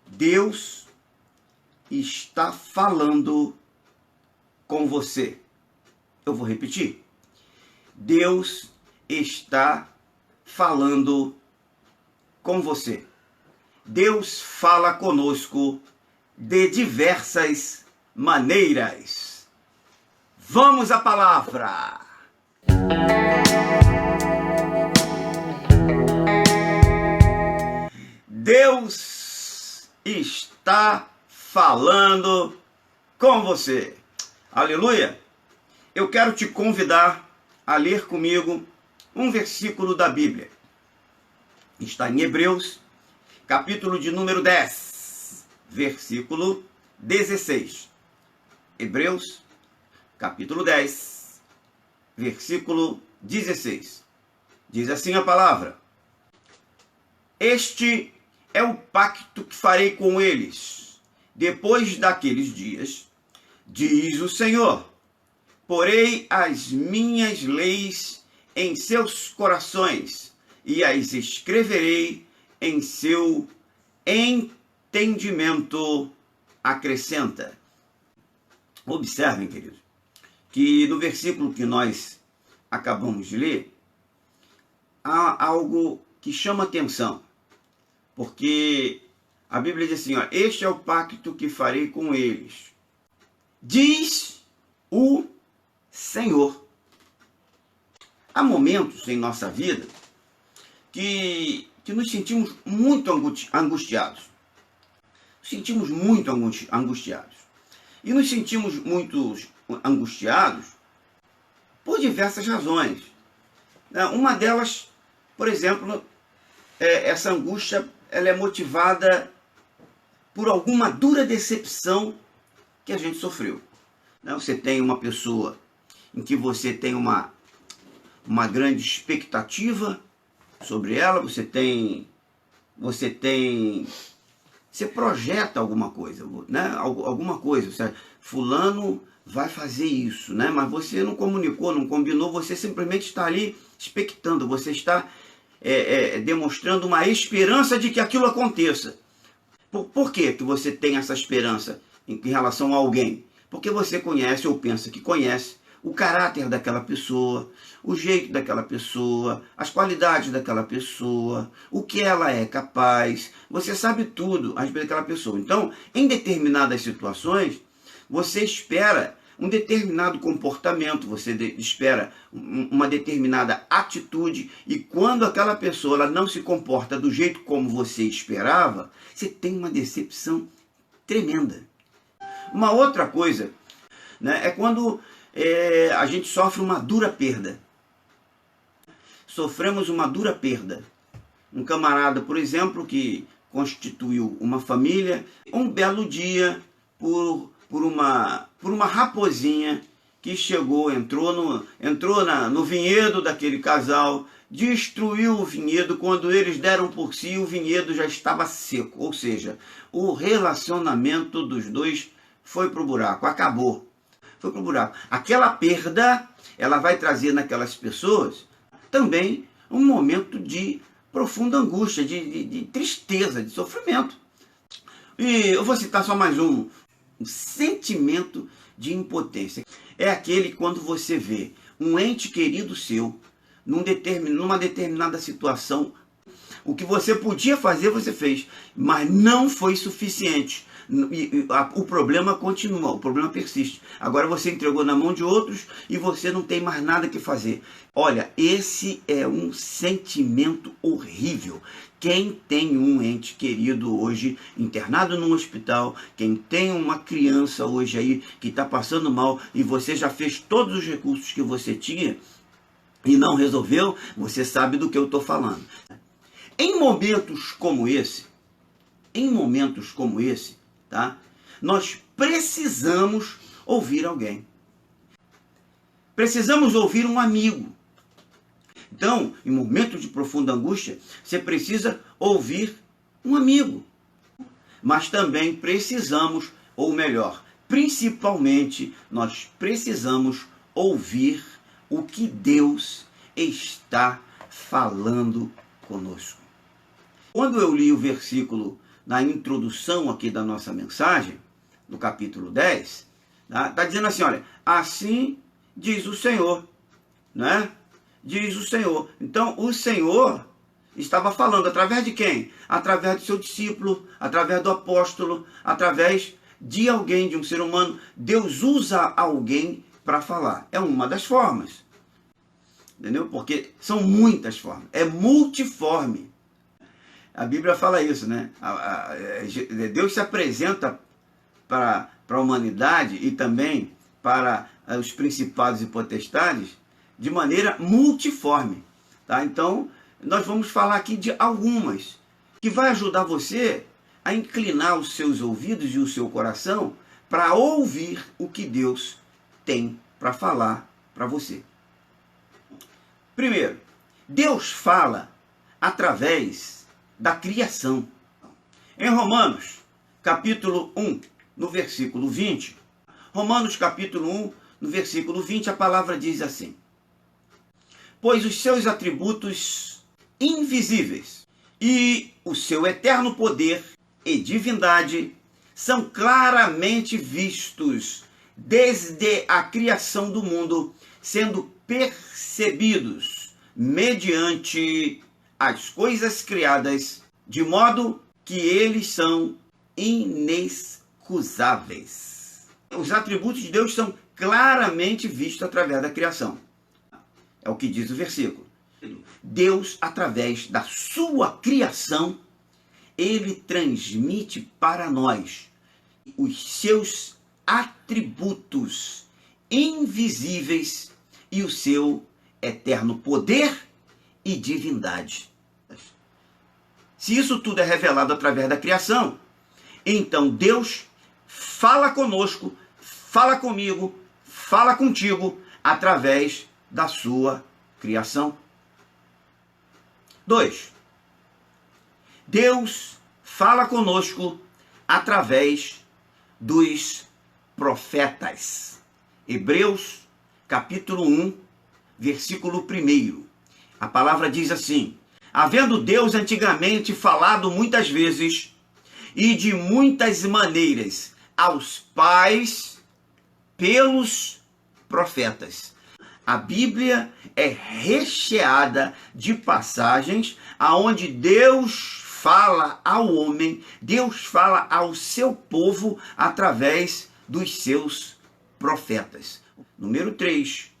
Deus está falando com você. Eu vou repetir. Deus está falando com você. Deus fala conosco de diversas maneiras. Vamos à palavra. Deus está falando com você. Aleluia! Eu quero te convidar a ler comigo um versículo da Bíblia. Está em Hebreus, capítulo de número 10, versículo 16. Hebreus, capítulo 10, versículo 16. Diz assim a palavra: Este é o pacto que farei com eles depois daqueles dias, diz o Senhor. Porei as minhas leis em seus corações e as escreverei em seu entendimento. Acrescenta. Observem, queridos, que no versículo que nós acabamos de ler, há algo que chama atenção, porque a Bíblia diz assim, ó, este é o pacto que farei com eles, diz o Senhor. Há momentos em nossa vida que nos sentimos muito angustiados. Sentimos muito angustiados. E nos sentimos muito angustiados por diversas razões. Uma delas, por exemplo, essa angústia ela é motivada por alguma dura decepção que a gente sofreu. Você tem uma pessoa em que você tem uma grande expectativa sobre ela, você projeta alguma coisa, né? Alguma coisa, fulano vai fazer isso, né? Mas você não comunicou, não combinou, você simplesmente está ali expectando, você está demonstrando uma esperança de que aquilo aconteça. Por que você tem essa esperança em relação a alguém? Porque você conhece ou pensa que conhece o caráter daquela pessoa, o jeito daquela pessoa, as qualidades daquela pessoa, o que ela é capaz. Você sabe tudo a respeito daquela pessoa. Então, em determinadas situações, você espera um determinado comportamento, você espera uma determinada atitude, e quando aquela pessoa ela não se comporta do jeito como você esperava, você tem uma decepção tremenda. Uma outra coisa, né, é quando a gente sofre uma dura perda. Sofremos uma dura perda. Um camarada, por exemplo, que constituiu uma família, um belo dia, por uma raposinha que chegou, entrou no vinhedo daquele casal, destruiu o vinhedo. Quando eles deram por si, o vinhedo já estava seco. Ou seja, o relacionamento dos dois foi para o buraco, acabou. Foi para o buraco. Aquela perda, ela vai trazer naquelas pessoas também um momento de profunda angústia, de tristeza, de sofrimento. E eu vou citar só mais um sentimento de impotência. É aquele quando você vê um ente querido seu numa determinada situação. O que você podia fazer, você fez, mas não foi suficiente. O problema continua, o problema persiste. Agora você entregou na mão de outros e você não tem mais nada que fazer. Olha, esse é um sentimento horrível. Quem tem um ente querido hoje internado num hospital, quem tem uma criança hoje aí que está passando mal e você já fez todos os recursos que você tinha e não resolveu, você sabe do que eu estou falando. Em momentos como esse, tá? Nós precisamos ouvir alguém. Precisamos ouvir um amigo. Então, em momentos de profunda angústia, você precisa ouvir um amigo. Mas também precisamos, ou melhor, principalmente, nós precisamos ouvir o que Deus está falando conosco. Quando eu li o versículo na introdução aqui da nossa mensagem, no capítulo 10, está dizendo assim, olha, assim diz o Senhor, né? Diz o Senhor. Então, o Senhor estava falando através de quem? Através do seu discípulo, através do apóstolo, através de alguém, de um ser humano. Deus usa alguém para falar. É uma das formas. Entendeu? Porque são muitas formas. É multiforme. A Bíblia fala isso, né? Deus se apresenta para a humanidade e também para os principados e potestades de maneira multiforme. Tá? Então, nós vamos falar aqui de algumas que vai ajudar você a inclinar os seus ouvidos e o seu coração para ouvir o que Deus tem para falar para você. Primeiro, Deus fala através da criação. Em Romanos, capítulo 1, no versículo 20, Romanos, capítulo 1, no versículo 20, a palavra diz assim: pois os seus atributos invisíveis e o seu eterno poder e divindade são claramente vistos desde a criação do mundo, sendo percebidos mediante as coisas criadas, de modo que eles são inexcusáveis. Os atributos de Deus são claramente vistos através da criação. É o que diz o versículo. Deus, através da sua criação, ele transmite para nós os seus atributos invisíveis e o seu eterno poder e divindade. Se isso tudo é revelado através da criação, então Deus fala conosco, fala comigo, fala contigo através da sua criação. 2. Deus fala conosco através dos profetas. Hebreus, capítulo 1, versículo 1. A palavra diz assim: havendo Deus antigamente falado muitas vezes e de muitas maneiras aos pais pelos profetas. A Bíblia é recheada de passagens aonde Deus fala ao homem, Deus fala ao seu povo através dos seus profetas. Número 3.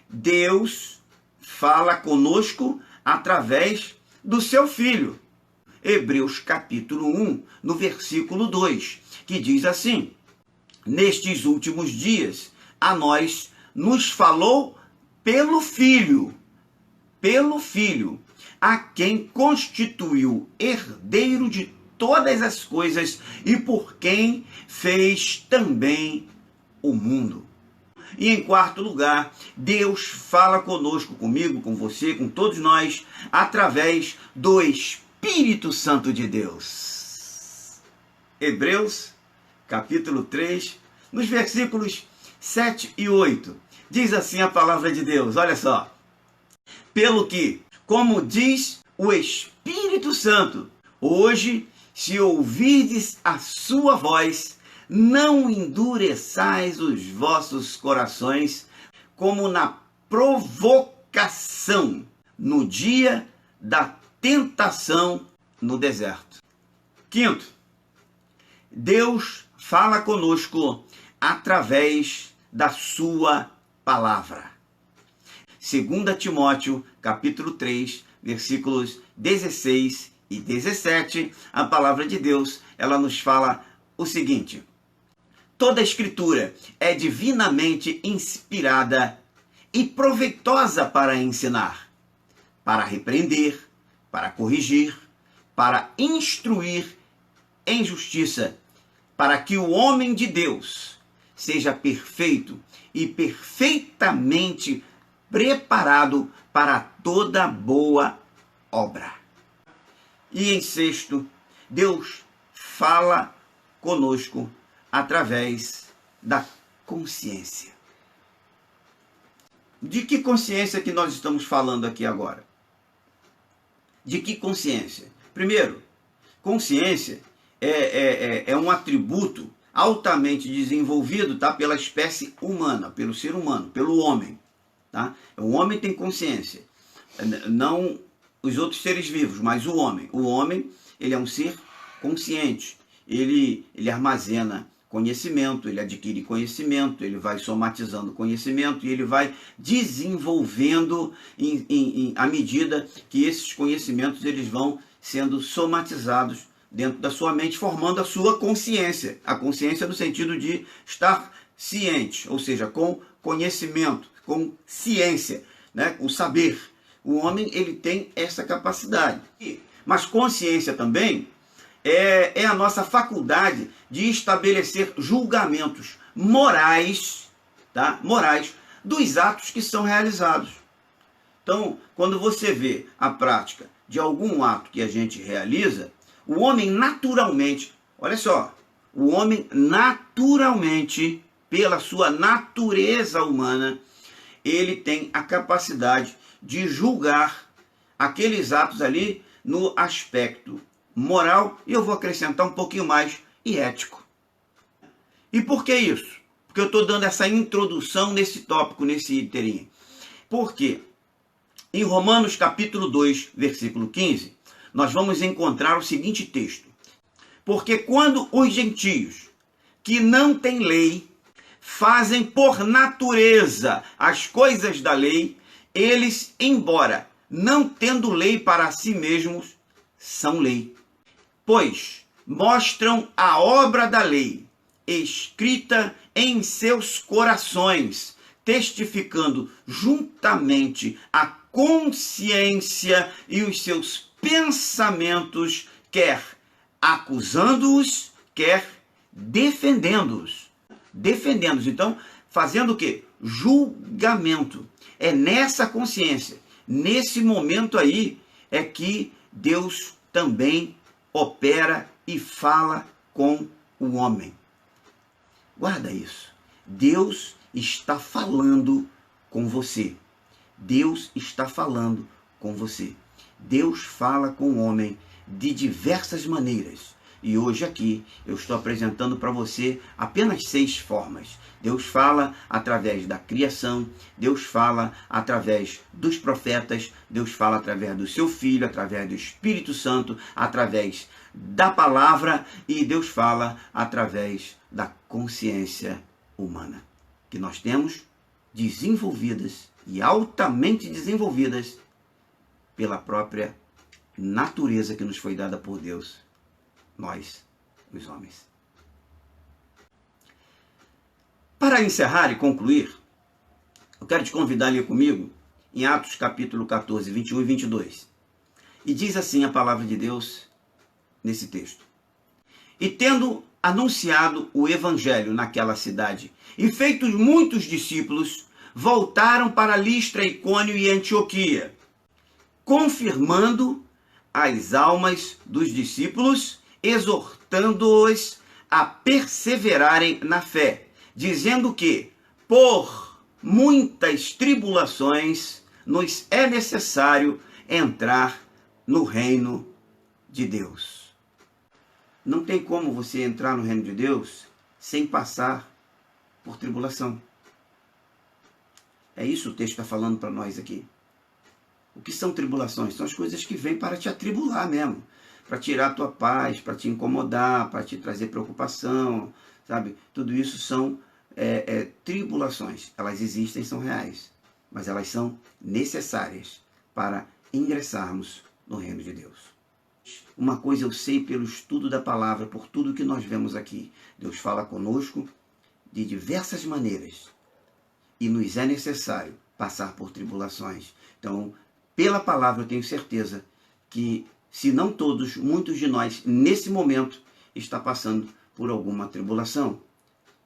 Deus fala conosco através do seu Filho. Hebreus capítulo 1, no versículo 2, que diz assim: nestes últimos dias a nós nos falou pelo Filho, a quem constituiu herdeiro de todas as coisas e por quem fez também o mundo. E em quarto lugar, Deus fala conosco, comigo, com você, com todos nós, através do Espírito Santo de Deus. Hebreus, capítulo 3, nos versículos 7 e 8, diz assim a palavra de Deus, olha só: pelo que, como diz o Espírito Santo, hoje, se ouvirdes a sua voz, não endureçais os vossos corações, como na provocação, no dia da tentação no deserto. Quinto, Deus fala conosco através da sua palavra. 2 Timóteo, capítulo 3, versículos 16 e 17, a palavra de Deus, ela nos fala o seguinte: toda a Escritura é divinamente inspirada e proveitosa para ensinar, para repreender, para corrigir, para instruir em justiça, para que o homem de Deus seja perfeito e perfeitamente preparado para toda boa obra. E em sexto, Deus fala conosco através da consciência. De que consciência que nós estamos falando aqui agora? De que consciência? Primeiro, consciência é um atributo altamente desenvolvido, tá, pela espécie humana, pelo ser humano, pelo homem. Tá? O homem tem consciência, não os outros seres vivos, mas o homem. O homem, ele é um ser consciente, ele armazena conhecimento, ele adquire conhecimento, ele vai somatizando conhecimento e ele vai desenvolvendo à medida que esses conhecimentos eles vão sendo somatizados dentro da sua mente, formando a sua consciência. A consciência no sentido de estar ciente, ou seja, com conhecimento, com ciência, né? O saber. O homem ele tem essa capacidade. Mas consciência também é a nossa faculdade de estabelecer julgamentos morais, tá? Morais dos atos que são realizados. Então, quando você vê a prática de algum ato que a gente realiza, o homem naturalmente, olha só, o homem naturalmente, pela sua natureza humana, ele tem a capacidade de julgar aqueles atos ali no aspecto moral, e eu vou acrescentar um pouquinho mais, e ético. E por que isso? Porque eu estou dando essa introdução nesse tópico, nesse inteirinho. Porque em Romanos capítulo 2, versículo 15, nós vamos encontrar o seguinte texto. Porque quando os gentios que não têm lei fazem por natureza as coisas da lei, eles, embora não tendo lei para si mesmos, são lei. Pois mostram a obra da lei, escrita em seus corações, testificando juntamente a consciência e os seus pensamentos, quer acusando-os, quer defendendo-os. Defendendo-os. Então, fazendo o quê? Julgamento. É nessa consciência, nesse momento aí, é que Deus também opera e fala com o homem. Guarda isso. Deus está falando com você. Deus está falando com você. Deus fala com o homem de diversas maneiras. E hoje aqui eu estou apresentando para você apenas 6 formas. Deus fala através da criação, Deus fala através dos profetas, Deus fala através do seu Filho, através do Espírito Santo, através da palavra, e Deus fala através da consciência humana, que nós temos desenvolvidas e altamente desenvolvidas pela própria natureza que nos foi dada por Deus, nós, os homens. Para encerrar e concluir, eu quero te convidar a ler comigo em Atos capítulo 14, 21 e 22. E diz assim a palavra de Deus nesse texto. E tendo anunciado o evangelho naquela cidade e feitos muitos discípulos, voltaram para Listra, Icônio e Antioquia, confirmando as almas dos discípulos, exortando-os a perseverarem na fé, dizendo que, por muitas tribulações, nos é necessário entrar no reino de Deus. Não tem como você entrar no reino de Deus sem passar por tribulação. É isso o texto está falando para nós aqui. O que são tribulações? São as coisas que vêm para te atribular mesmo, para tirar a tua paz, para te incomodar, para te trazer preocupação, sabe? Tudo isso são tribulações. Elas existem, são reais, mas elas são necessárias para ingressarmos no reino de Deus. Uma coisa eu sei pelo estudo da palavra, por tudo que nós vemos aqui. Deus fala conosco de diversas maneiras e nos é necessário passar por tribulações. Então, pela palavra eu tenho certeza que, se não todos, muitos de nós, nesse momento, está passando por alguma tribulação.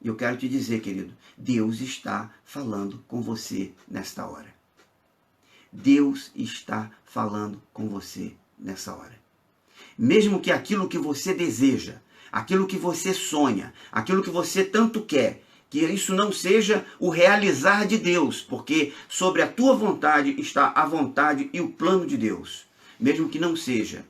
E eu quero te dizer, querido, Deus está falando com você nesta hora. Deus está falando com você nessa hora. Mesmo que aquilo que você deseja, aquilo que você sonha, aquilo que você tanto quer, que isso não seja o realizar de Deus, porque sobre a tua vontade está a vontade e o plano de Deus. Mesmo que não seja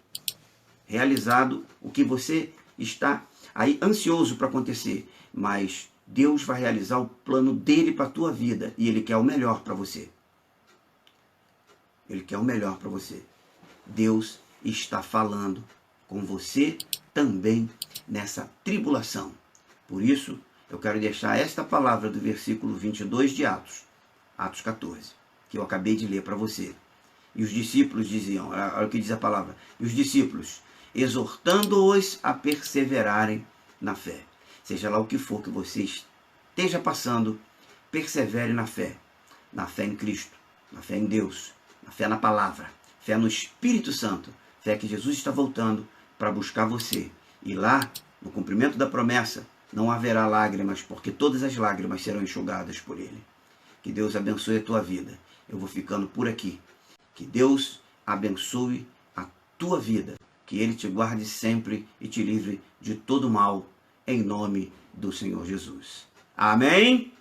realizado o que você está aí ansioso para acontecer, mas Deus vai realizar o plano dele para a tua vida e ele quer o melhor para você. Ele quer o melhor para você. Deus está falando com você também nessa tribulação. Por isso, eu quero deixar esta palavra do versículo 22 de Atos 14, que eu acabei de ler para você. E os discípulos diziam, olha o que diz a palavra, e os discípulos, exortando-os a perseverarem na fé. Seja lá o que for que você esteja passando, persevere na fé em Cristo, na fé em Deus, na fé na palavra, fé no Espírito Santo, fé que Jesus está voltando para buscar você. E lá, no cumprimento da promessa, não haverá lágrimas, porque todas as lágrimas serão enxugadas por Ele. Que Deus abençoe a tua vida. Eu vou ficando por aqui. Que Deus abençoe a tua vida. Que Ele te guarde sempre e te livre de todo mal, em nome do Senhor Jesus. Amém?